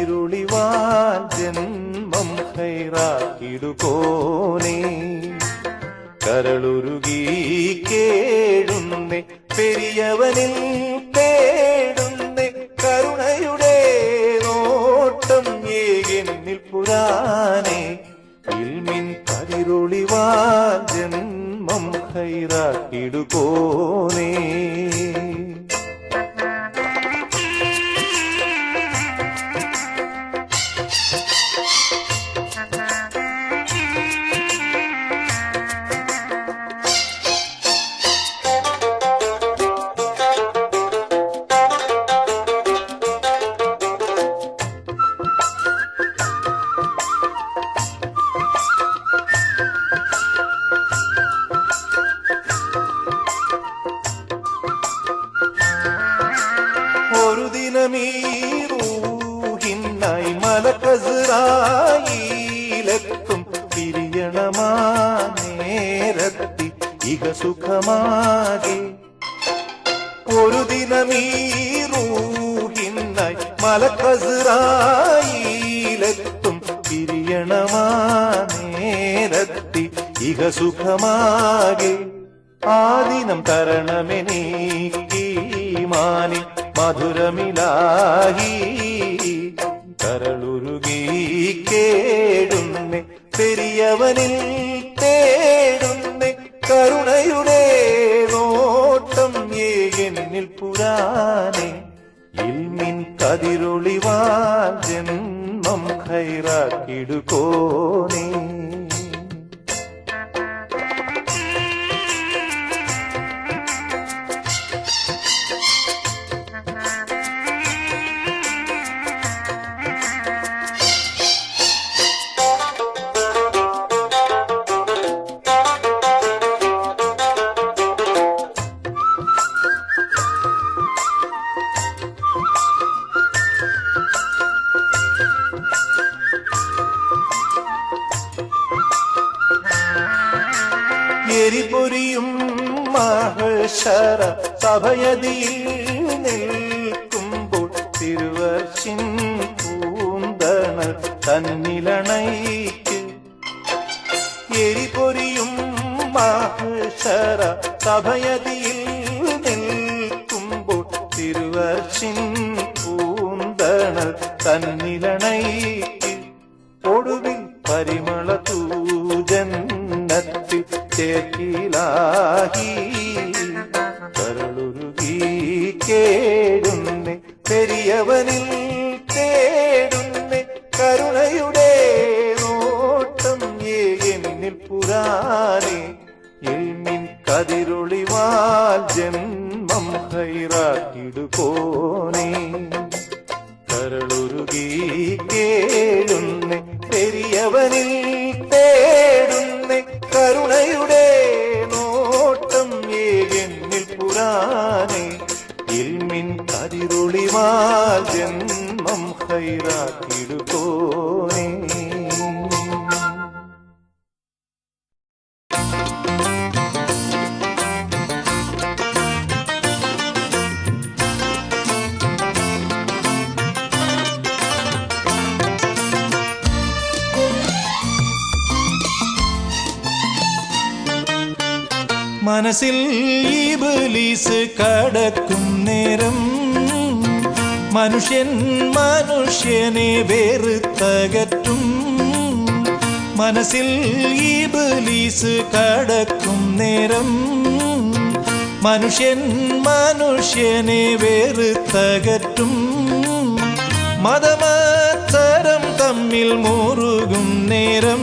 കതിരൊളിവാൻ ജന്മം ഹൈറാക്കിടുകോനേ കരളുരുകി കേഴുന്നേ പെരിയവനിൽ തേടുന്നേ കരുണയുടെ നോട്ടം ഏകെന്നിൽ പുരാനേ ഇൽമിൻ കതിരൊളിവാൻ ജന്മം ഹൈറാക്കിടുകോനേ ഒരു ദിനമീറൂഹിന്നായി മലക്കസ്റായീലെത്തും പിരിയണമാ നേരത്തി ഇഹ സുഖമാകെ ഒരു ദിനമീറൂഹിന്നായി മലക്കസ്റായീലെത്തും പിരിയണമാ നേരത്തി ഇഹ സുഖമാകെ ആദിനം തരണമെനീമാനി മധുരമിലാഹി കരളുരുകി കേടുന്നേ പെരിയവനിൽ തേടുന്നേ കരുണയുടെ നോട്ടം ഏകെന്നിൽ പുരാനേ ഇൽമിൻ കതിരൊളിവാൻ ജന്മം ഹൈറാക്കിടുകോനേ എരിപൊരിയും മഹശറ സഭയതിയിൽ നിൽക്കുമ്പോൾ തിരുവർച്ചിൻ പൂന്തണൽ തന്നിലണയ്ക്ക് എരിപൊരിയും മഹശറ സഭയതിയിൽ നിൽക്കുമ്പോൾ തിരുവർച്ചിൻ പൂന്തണൽ തന്നിലണയ്ക്ക് ഒടുവിൽ പരിമള തൂജന്നത്തിൽ ചേർക്കിലാഹി കരളുരുകി കേടുന്നേ പെരിയവനിൽ തേടുന്നേ കരുണയുടെ നോട്ടം ഏകെന്നിൽ പുരാനേ ഇൽമിൻ കതിരൊളിവാൽ ജന്മം ഹൈറാക്കിടുകോനേ കരളുരുകി കേടുന്നേ പെരിയവനിൽ തേടുന്നേ കരുണയുടെ നോട്ടം ഏകെന്നിൽ പുരാനേ ഇൽമിൻ കതിരൊളിവാൽ ജന്മം ഹൈറാക്കിടുകോനേ മനസ്സിൽ ഇബ്ലീസ് കടക്കും നേരം മനുഷ്യൻ മനുഷ്യനെ വെറുത്തകറ്റും മനസ്സിൽ ഇബ്ലീസ് കടക്കും നേരം മനുഷ്യൻ മനുഷ്യനെ വെറുത്തകറ്റും മതമത്സരം തമ്മിൽ മുറുകും നേരം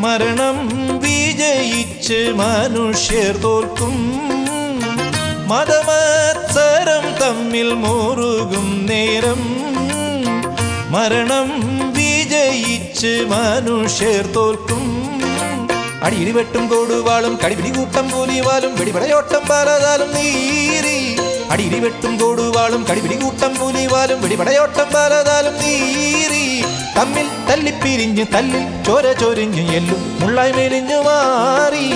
മരണം വിജയിച്ച് മനുഷ്യർ തോൽക്കും മതമത്സരം തമ്മിൽ മുറുകും നേരം മരണം വിജയിച്ച് മനുഷ്യർ തോൽക്കും അടിയിടിവെട്ടും കൊടുവാളും കടിപിടി കൂട്ടം കൂലിവാലും വെടിപടയോട്ടം പലതാലും നീരി അടിയിടിവെട്ടും കൊടുവാളും കടിപിടി കൂട്ടം കൂലിവാലും വെടിപടയോട്ടം പലതാലും നീരി തമ്മിൽ തല്ലിപ്പിരിഞ്ഞ് തല്ലിൽ ചോര ചൊരിഞ്ഞ് എല്ലും മുള്ളായി മെലിഞ്ഞു മാറി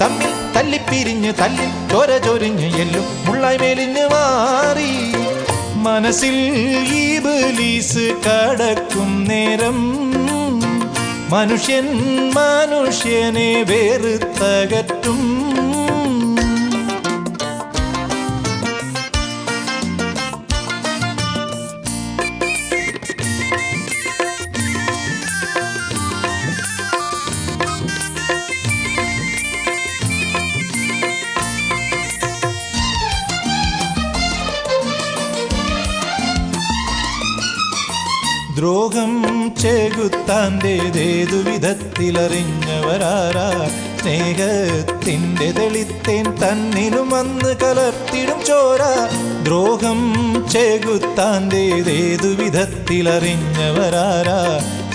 തമ്മിൽ തല്ലിപ്പിരിഞ്ഞ് തല്ലിൽ ചോര ചൊരിഞ്ഞ് എല്ലും മുള്ളായി മെലിഞ്ഞു മാറി മനസ്സിൽ ഇബ്ലീസ് കടക്കും നേരം മനുഷ്യൻ മനുഷ്യനെ വെറുത്തകറ്റും. ദ്രോഹം ചെകുത്താൻ്റെതേതു വിധത്തിലറിഞ്ഞവരാരാ? സ്നേഹത്തിൻ്റെ തെളിത്തേൻ തന്നിലും വന്ന് കലർത്തിടും ചോര. ദ്രോഹം ചെകുത്താൻ്റെതേതു വിധത്തിലറിഞ്ഞവരാരാ?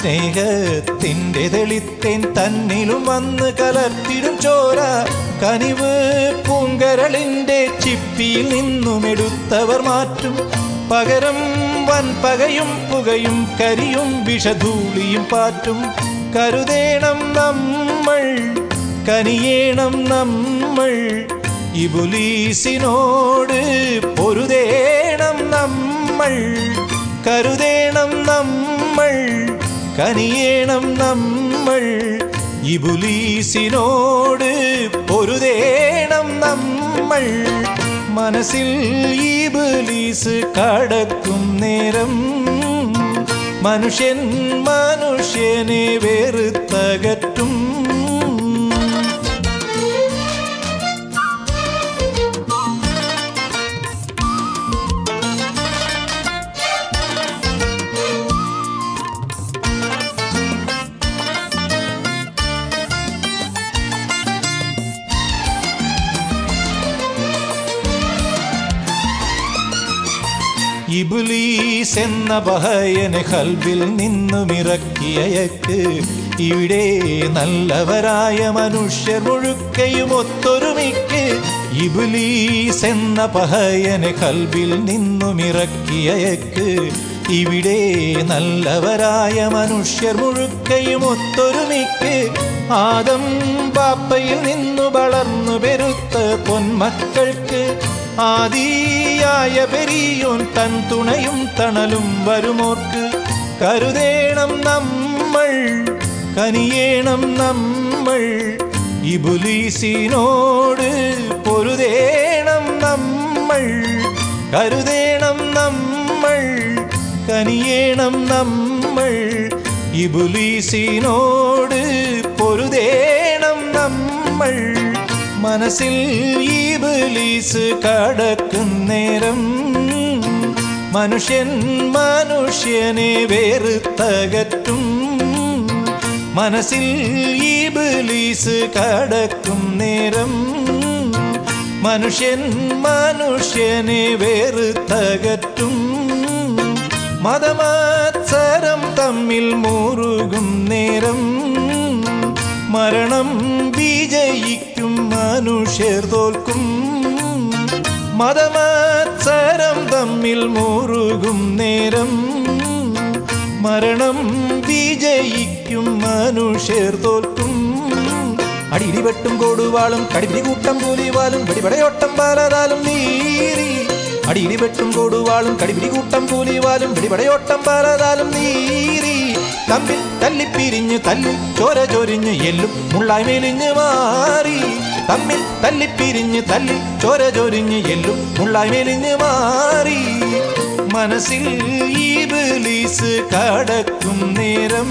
സ്നേഹത്തിൻ്റെ തെളിത്തേൻ തന്നിലും വന്ന് കലർത്തിടും ചോര. കനിവ് പൂങ്കരളിൻ്റെ ചിപ്പിയിൽ നിന്നുമെടുത്തവർ മാറ്റും. പകരം വൻപകയും പുകയും കരിയും വിഷധൂളിയും പാറ്റും. കരുതേണം നമ്മൾ, കനിയേണം നമ്മൾ, ഇബ്ലീസിനോട് പൊരുതേണം നമ്മൾ. കരുതേണം നമ്മൾ, കനിയേണം നമ്മൾ, ഇബ്ലീസിനോട് പൊരുതേണം നമ്മൾ. മനസ്സിൽ ഇബ്ലീസ് കടക്കും നേരം മനുഷ്യൻ മനുഷ്യനെ വെറുത്തകറ്റും. ഇബ്ലീസ് എന്ന പഹയനെ ഖൽബിൽ നിന്നുമിറക്കിയയക്ക് ഇവിടെ നല്ലവരായ മനുഷ്യർ മുഴുക്കയും ഒത്തൊരുമിക്ക്. ഇബ്ലീസ് എന്ന പഹയനെ ഖൽബിൽ നിന്നുമിറക്കിയയക്ക് ഇവിടെ നല്ലവരായ മനുഷ്യർ മുഴുക്കയും ഒത്തൊരുമിക്ക്. ആദം ബാപ്പയിൽ നിന്നു വളർന്നു പെരുത്ത പൊന്മക്കൾക്ക് ആദിയായ പെരിയോൻ തൻ തുണയും തണലും വരുമോർക്ക്. കരുതേണം നമ്മൾ, കനിയേണം നമ്മൾ, ഇബ്ലീസിനോട് പൊരുതേണം നമ്മൾ. കരുതേണം നമ്മൾ, കനിയേണം നമ്മൾ, ഇബ്ലീസിനോട് പൊരുതേണം നമ്മൾ. മനസ്സിൽ ഇബ്ലീസ് കടക്കും നേരം മനുഷ്യൻ മനുഷ്യനെ വെറുത്തകറ്റും. മനസ്സിൽ ഇബ്ലീസ് കടക്കും നേരം മനുഷ്യൻ മനുഷ്യനെ വെറുത്തകറ്റും. മതമത്സരം തമ്മിൽ മുറുകും നേരം മരണം വിജയിക്കും, മനുഷ്യർ തോൽക്കും. മതമത്സരം തമ്മിൽ മുറുകും നേരം മരണം വിജയിക്കും, മനുഷ്യർ തോൽക്കും. അടിയിടിവെട്ടും കൊടുവാളും കടിപിടി കൂട്ടം കൂലിവാലും വെടിപടയോട്ടം പാലതാലും നീരി. അടിയിടിവെട്ടും കൊടുവാളും കടിപിടി കൂട്ടം കൂലിവാലും വെടിപടയോട്ടം പാലതാലും നീരി. തമ്മിൽ തല്ലിപ്പിരിഞ്ഞ് തല്ലി ചോര ചൊരിഞ്ഞ് എല്ലും മുള്ളായി മെലിഞ്ഞ് മാറി. തമ്മിൽ തല്ലിപ്പിരിഞ്ഞ് തല്ലി ചോര ചൊരിഞ്ഞ് എല്ലും മുള്ളായി മെലിഞ്ഞ് മാറി. മനസ്സിൽ ഇബ്ലീസ് കടക്കും നേരം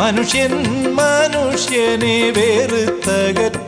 മനുഷ്യൻ മനുഷ്യനെ വെറുത്തകറ്റും.